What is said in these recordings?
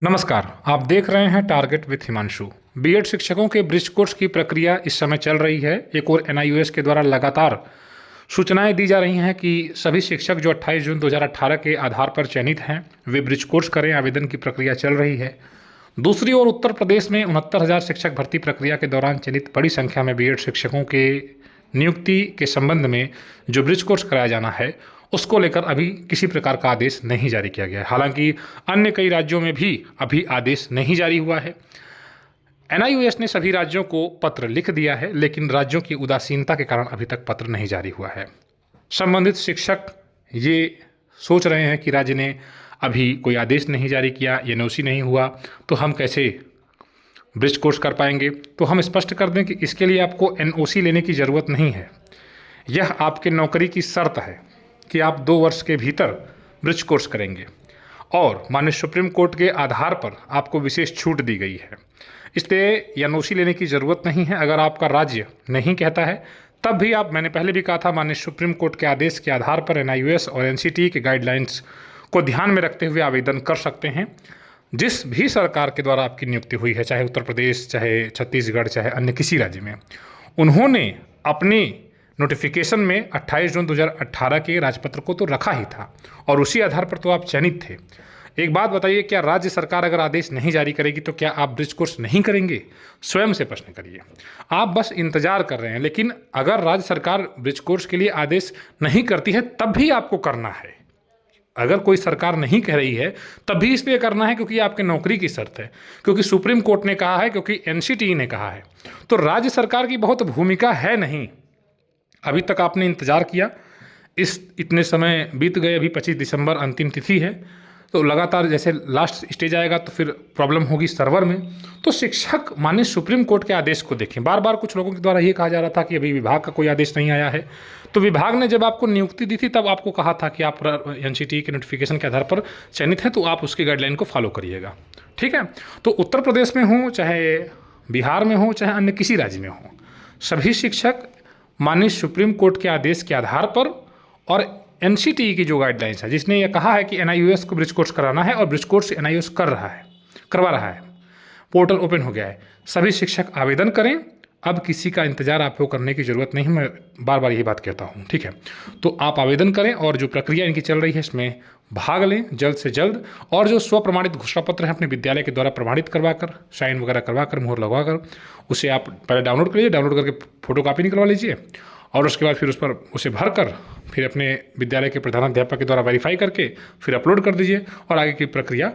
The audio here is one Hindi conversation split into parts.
नमस्कार, आप देख रहे हैं टारगेट विथ हिमांशु। बीएड शिक्षकों के ब्रिज कोर्स की प्रक्रिया इस समय चल रही है। एक और एनआईओएस के द्वारा लगातार सूचनाएं दी जा रही हैं कि सभी शिक्षक जो 28 जून 2018 के आधार पर चयनित हैं वे ब्रिज कोर्स करें। आवेदन की प्रक्रिया चल रही है। दूसरी ओर उत्तर प्रदेश में 69,000 शिक्षक भर्ती प्रक्रिया के दौरान चयनित बड़ी संख्या में बीएड शिक्षकों के नियुक्ति के संबंध में जो ब्रिज कोर्स कराया जाना है उसको लेकर अभी किसी प्रकार का आदेश नहीं जारी किया गया है। हालांकि अन्य कई राज्यों में भी अभी आदेश नहीं जारी हुआ है। एनआईओएस ने सभी राज्यों को पत्र लिख दिया है, लेकिन राज्यों की उदासीनता के कारण अभी तक पत्र नहीं जारी हुआ है। संबंधित शिक्षक ये सोच रहे हैं कि राज्य ने अभी कोई आदेश नहीं जारी किया, एनओसी नहीं हुआ, तो हम कैसे ब्रिज कोर्स कर पाएंगे। तो हम स्पष्ट कर दें कि इसके लिए आपको एनओसी लेने की ज़रूरत नहीं है। यह आपके नौकरी की शर्त है कि आप 2 वर्ष के भीतर ब्रिज कोर्स करेंगे और माननीय सुप्रीम कोर्ट के आधार पर आपको विशेष छूट दी गई है। इसलिए एनओसी लेने की ज़रूरत नहीं है। अगर आपका राज्य नहीं कहता है तब भी आप, मैंने पहले भी कहा था, माननीय सुप्रीम कोर्ट के आदेश के आधार पर एनआईओएस और एनसीटी के गाइडलाइंस को ध्यान में रखते हुए आवेदन कर सकते हैं। जिस भी सरकार के द्वारा आपकी नियुक्ति हुई है, चाहे उत्तर प्रदेश, चाहे छत्तीसगढ़, चाहे अन्य किसी राज्य में, उन्होंने अपनी नोटिफिकेशन में 28 जून 2018 के राजपत्र को तो रखा ही था और उसी आधार पर तो आप चयनित थे। एक बात बताइए, क्या राज्य सरकार अगर आदेश नहीं जारी करेगी तो क्या आप ब्रिज कोर्स नहीं करेंगे? स्वयं से प्रश्न करिए। आप बस इंतजार कर रहे हैं, लेकिन अगर राज्य सरकार ब्रिज कोर्स के लिए आदेश नहीं करती है तब भी आपको करना है। अगर कोई सरकार नहीं कह रही है तब भी इसलिए करना है क्योंकि आपके नौकरी की शर्त है, क्योंकि सुप्रीम कोर्ट ने कहा है, क्योंकि एनसीटी ने कहा है। तो राज्य सरकार की बहुत भूमिका है नहीं। अभी तक आपने इंतज़ार किया, इतने समय बीत गए, अभी 25 दिसंबर अंतिम तिथि है। तो लगातार जैसे लास्ट स्टेज आएगा तो फिर प्रॉब्लम होगी सर्वर में। तो शिक्षक माननीय सुप्रीम कोर्ट के आदेश को देखें। बार बार कुछ लोगों के द्वारा ये कहा जा रहा था कि अभी विभाग का कोई आदेश नहीं आया है। तो विभाग ने जब आपको नियुक्ति दी थी तब आपको कहा था कि आप एनसीटी के नोटिफिकेशन के आधार पर चयनित हैं, तो आप उसकी गाइडलाइन को फॉलो करिएगा। ठीक है। तो उत्तर प्रदेश में हो, चाहे बिहार में हो, चाहे अन्य किसी राज्य में हो, सभी शिक्षक माननीय सुप्रीम कोर्ट के आदेश के आधार पर और एनसीटी की जो गाइडलाइंस है, जिसने ये कहा है कि एनआईओएस को ब्रिज कोर्स कराना है और ब्रिज कोर्स एनआईओएस करवा रहा है, पोर्टल ओपन हो गया है, सभी शिक्षक आवेदन करें। अब किसी का इंतजार आपको करने की ज़रूरत नहीं है। मैं बार बार यही बात कहता हूँ। ठीक है। तो आप आवेदन करें और जो प्रक्रिया इनकी चल रही है इसमें भाग लें जल्द से जल्द। और जो स्वप्रमाणित घोषणा पत्र है अपने विद्यालय के द्वारा प्रमाणित करवाकर, साइन वगैरह करवाकर, मुहर लगवाकर, उसे आप पहले डाउनलोड करिए। डाउनलोड करके फोटोकॉपी निकलवा लीजिए और उसके बाद फिर उस पर उसे भर कर फिर अपने विद्यालय के प्रधानाध्यापक के द्वारा वेरीफाई करके फिर अपलोड कर दीजिए और आगे की प्रक्रिया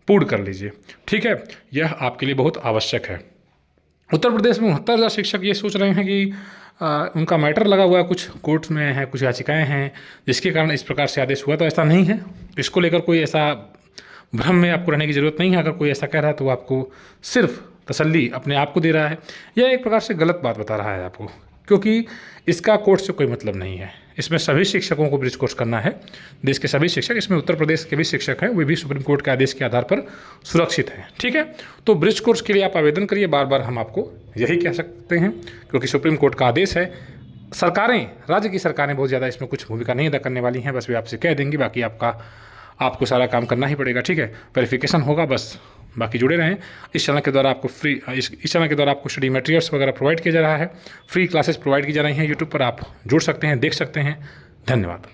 पूर्ण कर लीजिए। ठीक है। यह आपके लिए बहुत आवश्यक है। उत्तर प्रदेश में 69,000 शिक्षक ये सोच रहे हैं कि उनका मैटर लगा हुआ है, कुछ कोर्ट्स में है, कुछ याचिकाएं हैं, जिसके कारण इस प्रकार से आदेश हुआ। तो ऐसा नहीं है। इसको लेकर कोई ऐसा भ्रम में आपको रहने की ज़रूरत नहीं है। अगर कोई ऐसा कह रहा है तो वो आपको सिर्फ तसल्ली अपने आप को दे रहा है या एक प्रकार से गलत बात बता रहा है आपको, क्योंकि इसका कोर्ट से कोई मतलब नहीं है। इसमें सभी शिक्षकों को ब्रिज कोर्स करना है, देश के सभी शिक्षक। इसमें उत्तर प्रदेश के भी शिक्षक हैं, वे भी सुप्रीम कोर्ट के आदेश के आधार पर सुरक्षित हैं। ठीक है। तो ब्रिज कोर्स के लिए आप आवेदन करिए। बार बार हम आपको यही कह सकते हैं क्योंकि सुप्रीम कोर्ट का आदेश है। सरकारें, राज्य की सरकारें बहुत ज़्यादा इसमें कुछ भूमिका नहीं अदा करने वाली हैं, बस वे आपसे कह देंगी, बाकी आपको सारा काम करना ही पड़ेगा। ठीक है। वेरिफिकेशन होगा बस, बाकी जुड़े रहें। इस चैनल के द्वारा आपको इस चैनल के द्वारा आपको स्टडी मटेरियल्स वगैरह प्रोवाइड किया जा रहा है, फ्री क्लासेस प्रोवाइड की जा रही हैं यूट्यूब पर। आप जुड़ सकते हैं, देख सकते हैं। धन्यवाद।